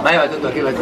Haya watoto wake basi.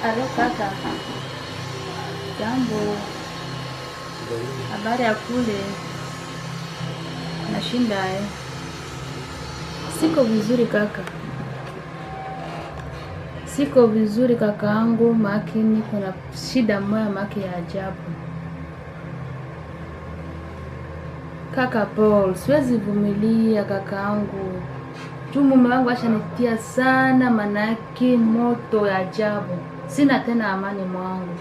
Alo kaka. Jambo. Habari ya kule? Nashinda Siko vizuri kaka. Siko vizuri kakaangu, makini kuna shida moja maki ya ajabu. Kaka Paul, siwezi vumilia kakaangu. Mume wangu ashanitia sana, manaki moto ya ajabu. Sina tena amani mwangu.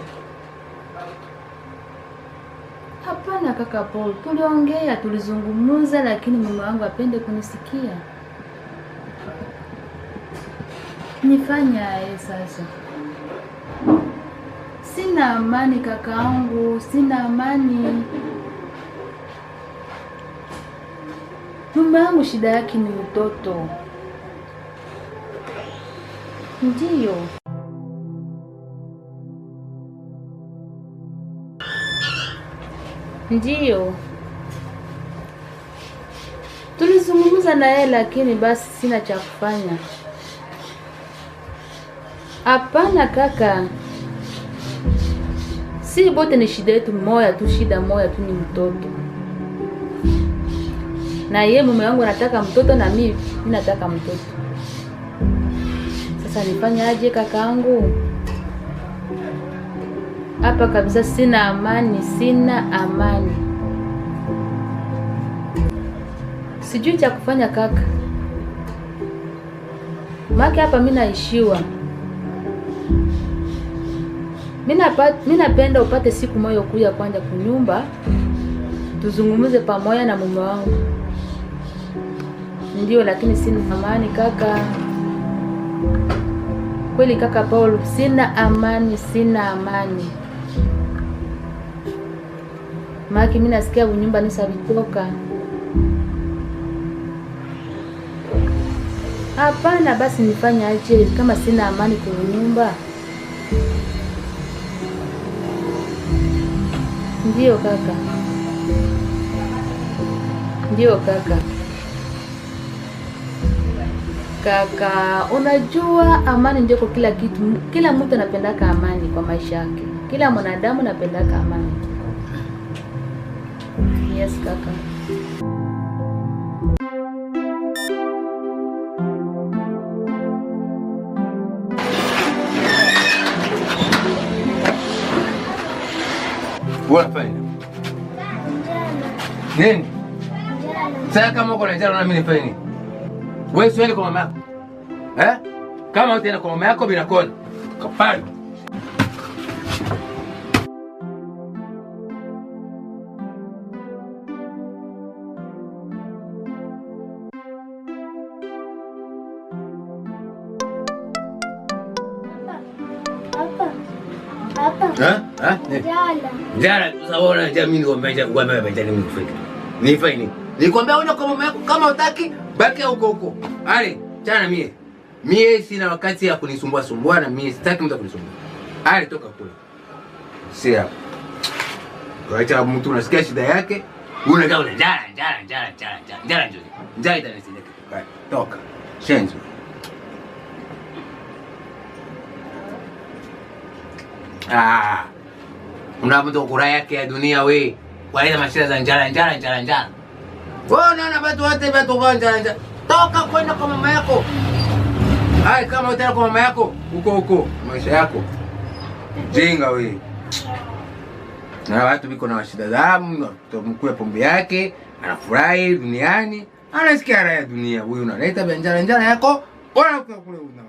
Hapana kaka Paul, tuliongea, tulizungumuza, lakini mume wangu apende kunisikia. Nifanya sasa. Sina amani kakaangu, sina amani. Mume wangu shida yake ni mtoto. Ndiyo. Ndiyo. Tulizungumza na yeye lakini basi sina cha kufanya. Hapana kaka. Si bote ni shida yetu moja tu, shida moja tu ni mtoto. Na yeye mume wangu anataka mtoto na mimi nataka mtoto. Sasa nifanye aje kakaangu? Hapa kabisa sina amani, sina amani. Sijui cha kufanya kaka. Maki hapa mimi naishiwa. Mimi napenda upate siku moja kuja kwanza kunyumba. Tuzungumuze pamoja na mume wangu. Ndio, lakini sina amani kaka. Kweli kaka Paul, sina amani, sina amani. Maki mimi nasikia unyumba nisavitoka. Hapana, basi nifanye aje kama sina amani kwa nyumba? Ndio kaka. Ndio kaka. Kaka, unajua amani ndio kwa kila kitu. Kila mtu anapendaka amani kwa maisha yake. Kila mwanadamu anapendaka amani. Yes kaka. Unafanya nini? Sasa kama uko na njaa na mimi nifanye nini? Wewe siende kwa mama yako. Kama utaenda kwa mama yako bila kona. Kapani. Njala, usaona jamii ni kwamba mimi nimefika. Nifanye nini? Nikwambia uende kwa mama yako, kama utaki baki huko huko. Ale, chana mie. Mie sina wakati ya kunisumbua sumbua na mie sitaki mtu kunisumbua. Ale, toka kule. Si hapo. Kwa hiyo mtu unasikia shida yake, unakaa una njala njoo. Njala itanisaidia kitu gani? Toka. Shenzo. Unapotoka kura yake ya dunia we. Waleta mashida za njala. Wewe unaona watu wote watu njala. Toka kwenda kwa mama yako. Hai, kama utaenda kwa mama yako, huko maisha yako. Jenga we. Na watu biko na shida zao, mkuu pombe yake, anafurahi duniani, anasikia raha ya dunia. Wewe unaleta njala yako, bora kule una.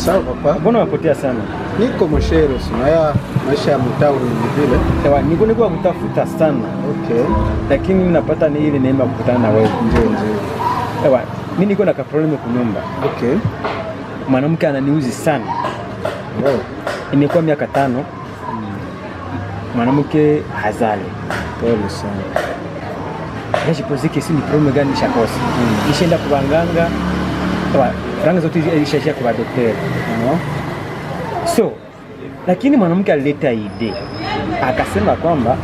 Sawa papa. Mbona unapotea sana? Niko mshero sina maisha ya mtao ni vile. Sawa, niko kutafuta sana. Okay. Lakini mimi napata ni ile neema kukutana na wewe. Ndio. Sawa, mimi niko na problem kwa nyumba. Okay. Mwanamke ananiuzi sana. Wow. Imekuwa miaka 5. Mwanamke hazali. Pole sana. Najipozike si ni problem gani nishakosa. Nishaenda kwa waganga. Sawa, franga zote zilishashia kwa daktari. So, lakini mwanamke alileta idea. Akasema kwamba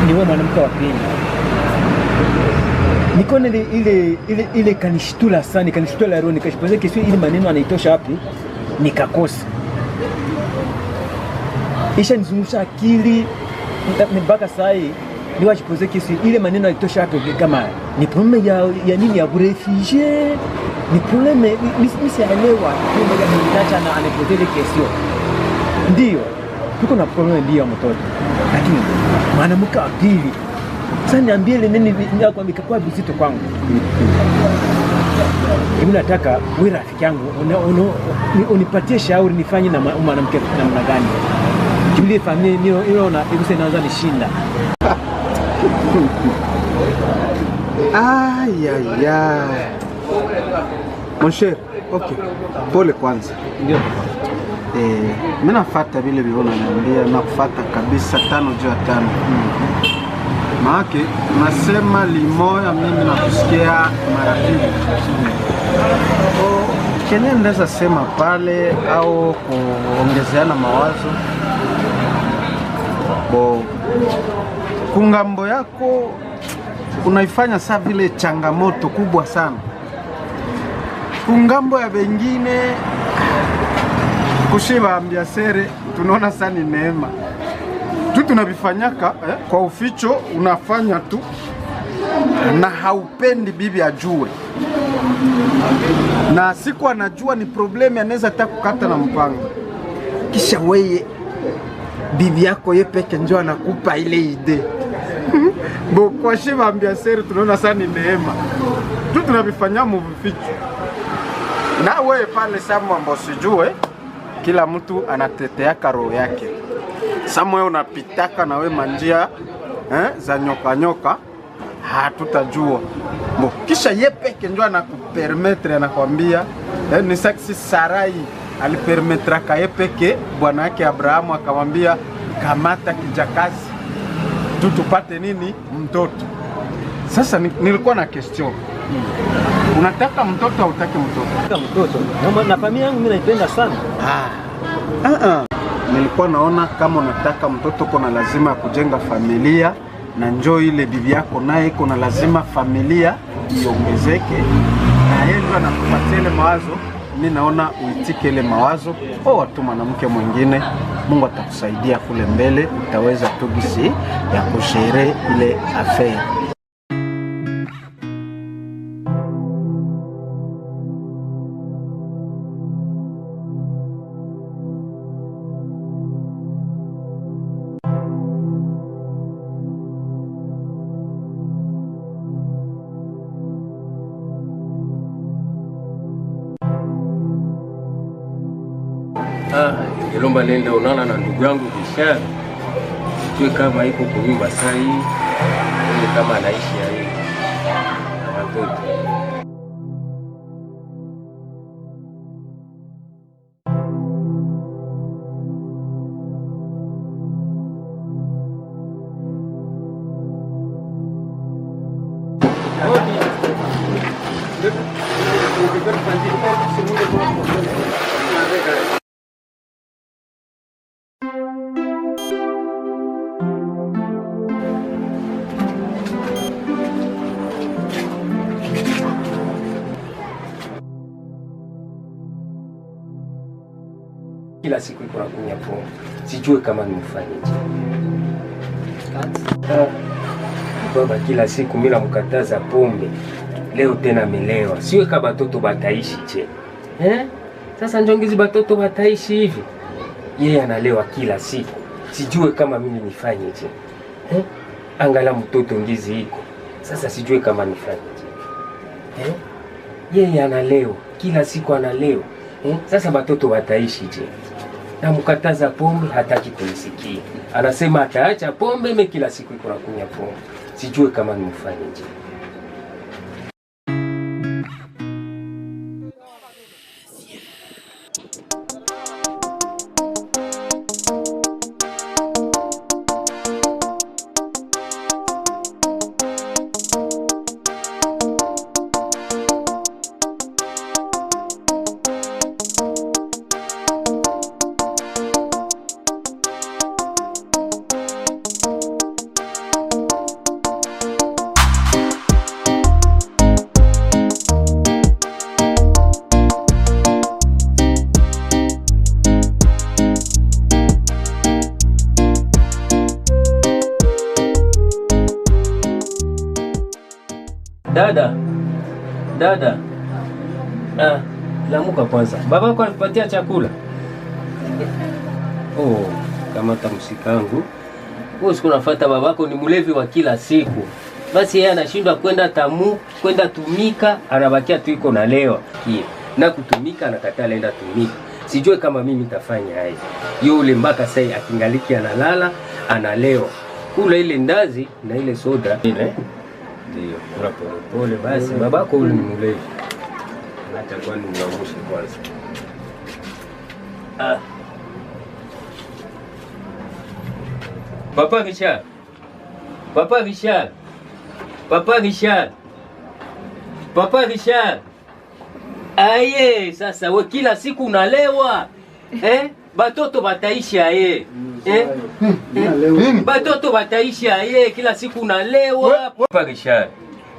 niwe mwanamke wa pili. Nikona ile kanishtula sana, kanishtula roho, nikashipoza kesho ile maneno anaitosha wapi? Nikakosa. Isha nizungusha akili mpaka saa hii niwachipoze kesho ile maneno anaitosha wapi kama ni problem ya nini ya refugee, ni problem misielewa ndio ninacha na anapotele kesho. Ndio. Tuko na problem ndio ya mtoto. Lakini mwanamke wa pili sasa niambie ile nini kwa mikakuwa vizito kwangu. Mimi nataka wewe rafiki yangu unipatie shauri nifanye na mwanamke namna gani. Julie familia nio na iguse inaanza nishinda. Ya. Mon cher, okay. Pole kwanza. Ndio. Mimi nafuata vile viona naambia na kufuata kabisa 5 juu ya 5. Maana nasema limoya mimi nakusikia mara mbili. Kenya ndeza sema pale au kuongezeana mawazo. Kungambo yako unaifanya saa vile changamoto kubwa sana. Kungambo ya wengine kushiba ambia sere tunaona sana neema. Tu tunavifanyaka kwa uficho unafanya tu na haupendi bibi ajue. Na siku anajua ni problemi anaweza hata kukata na mpango. Kisha weye bibi yako ye peke njoo anakupa ile ide. Bo kwa shiba ambia sere tunaona sana neema. Tu tunavifanya mvificho. Na wewe pale samu ambao sijue kila mtu anatetea roho yake. Samu wewe unapitaka na wewe manjia za nyoka hatutajua. Bo kisha ye peke njoo anakupermettre anakwambia ni saksi Sarai alipermetra kaye peke bwana yake Abrahamu akamwambia kamata kijakazi tupate nini mtoto. Sasa nilikuwa na question. Unataka mtoto au utaki mtoto? Mtoto. Na familia yangu mimi naipenda sana. Nilikuwa naona kama unataka mtoto kuna lazima kujenga familia na njoo ile bibi yako naye kuna lazima familia iongezeke. Na yeye ndio anakupatia ile mawazo. Mimi naona uitike ile mawazo au watu mwanamke mwingine. Mungu atakusaidia kule mbele utaweza tugisi ya kushere ile affaire. Ilomba nenda unana na ndugu yangu Bishara. Sijui kama iko kwa nyumba saa hii, kama anaishi ya hii. Watoto. Kila siku iko na kunywa pombe. Sijui kama nimefanyaje. Baba kila siku mimi namkataza pombe. Leo tena amelewa. Siwe kama batoto bataishi je. Sasa njongizi batoto bataishi hivi. Yeye analewa kila siku. Sijui kama mimi nifanyaje. Angala mtoto ngizi iko. Sasa sijui kama nifanyaje. yeye analeo kila siku analeo. Sasa watoto wataishi je? Namkataza pombe, hataki kunisikia. Anasema ataacha pombe, mimi kila siku iko nakunywa pombe. Sijui kama nimfanye je. Dada. Lamuka kwanza. Babako alipatia chakula? Oh, kama tamsikangu. Wewe siku nafuata babako ni mlevi wa kila siku. Basi yeye anashindwa kwenda tumika, anabakia tu iko na lewa. Na kutumika anakataa lenda tumika. Sijui kama mimi nitafanya haya. Yule mpaka sasa akingaliki analala, analewa. Kula ile ndazi na ile soda ile. Ndio, kuna pole basi babako ule ni mlevi. Acha kwani unamusha kwanza. Papa Richard. Aye, sasa we kila siku unalewa. Batoto bataishi aye. Batoto bataishi aye, kila siku unalewa. Papa Richard.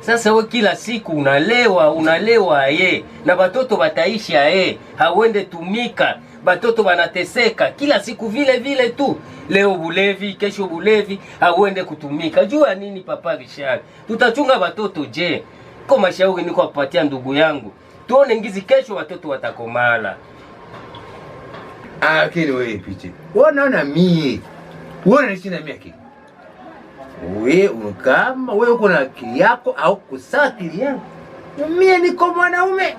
Sasa we kila siku unalewa aye. Na batoto bataishi aye. Hawende tumika. Batoto banateseka kila siku vile tu. Leo bulevi, kesho bulevi, hawende kutumika. Jua nini Papa Richard? Tutachunga batoto je? Kwa mashauri niko kupatia ndugu yangu. Tuone ngizi kesho watoto watakomala. Lakini wewe piche. Unaona mie. Unaishi na mie akili. Kama wewe uko na akili yako au kusaa akili yangu. Mie niko mwanaume.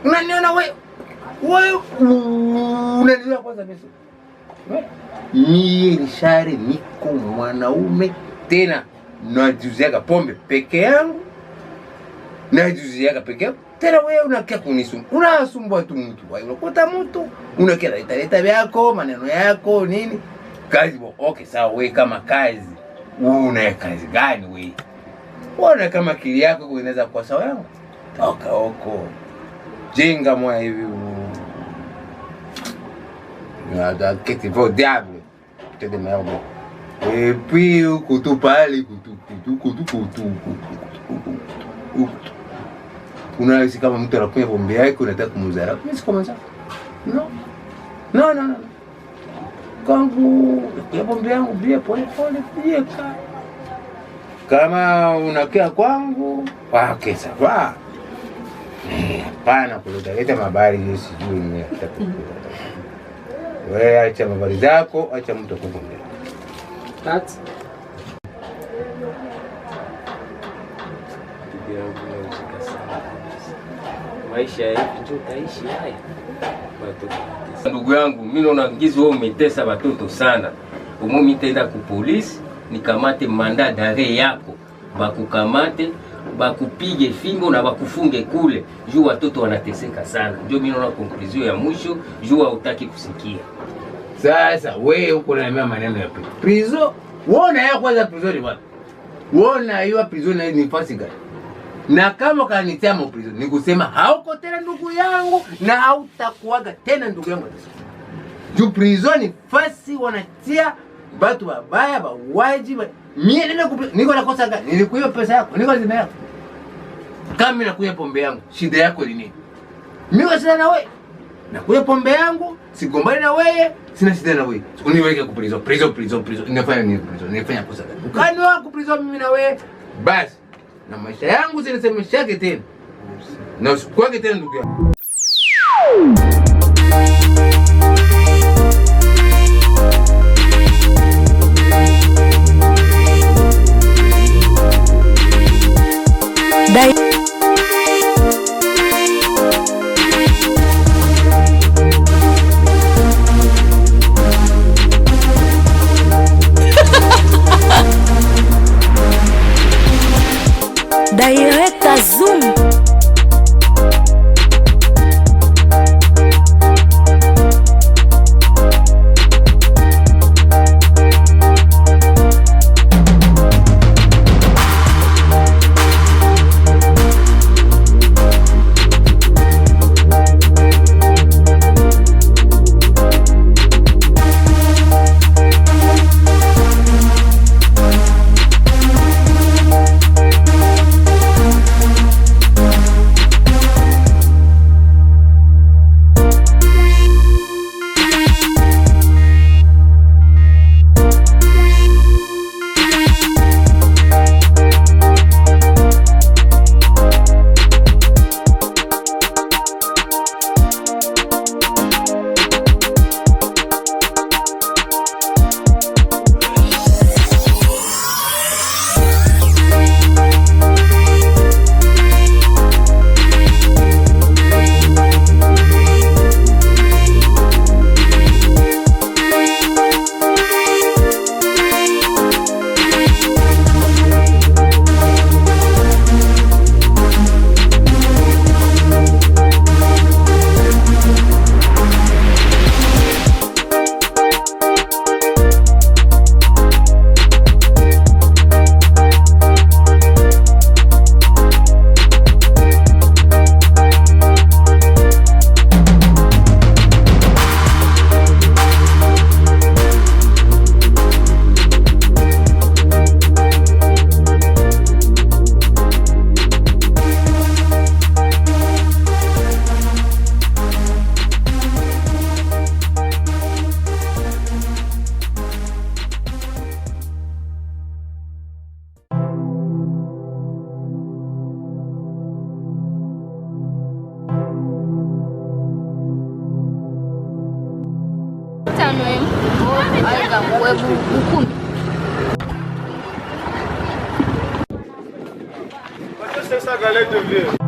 Unaniona wewe? Wewe unaniona kwanza mimi. Mie Richard niko mwanaume tena najuziaga pombe peke yangu. Najuziaga peke yangu. Tena wewe unakia kunisumbua. Unasumbua tu mtu. Wewe unakuta mtu, unakia leta yako, maneno yako, nini? Kazi okay sawa wewe kama kazi. Una kazi gani wewe? Unaona kama akili yako inaweza kuwa sawa yangu? Toka huko. Jenga moyo hivi. Nada que te vou diable. Te de merde. Et puis kutupali unahisi kama mtu anakunywa pombe yake unataka kumzara. Mimi kama sasa. No. Kangu ya pombe yangu bia pole bia kama unakia kwangu wake sawa. Hapana kuleta mabari sijui ni wewe acha mabari zako, acha mtu kukumbia. That's maisha hivi ndio taishi haya. Ndugu yangu, mimi naona ngizi wewe umetesa watoto sana. Umumi nitaenda ku polisi, nikamate manda dare yako. Bakukamate, bakupige fingo na bakufunge kule. Juu watoto wanateseka sana. Ndio mimi naona conclusion ya mwisho, juu hutaki kusikia. Sasa wewe uko na maneno ya prison. Uona ya kwanza prison ni wapi? Uona hiyo prison ni nafasi gani? Na kama kanitia mo prison ni kusema hauko tena ndugu yangu na hautakuaga tena ndugu yangu. Juu prison ni fasi wanatia watu wabaya wawaji. Mimi niko nakosa gani? Nilikuiba pesa yako, niko zina yako. Kama mimi nakunywa pombe yangu, shida yako ni nini? Mimi wasina na wewe. Nakunywa pombe yangu, sigombani na wewe, sina shida na wewe. Uniweke ku prison. Ninafanya nini prison? Ninafanya kosa gani? Ukani wako prison mimi na wewe. Basi. Na maisha yangu zinasemeshake tena. Na usikwake tena ndugu yangu. Dai Aika mwebu ukumi. C'est ça galette de vieux.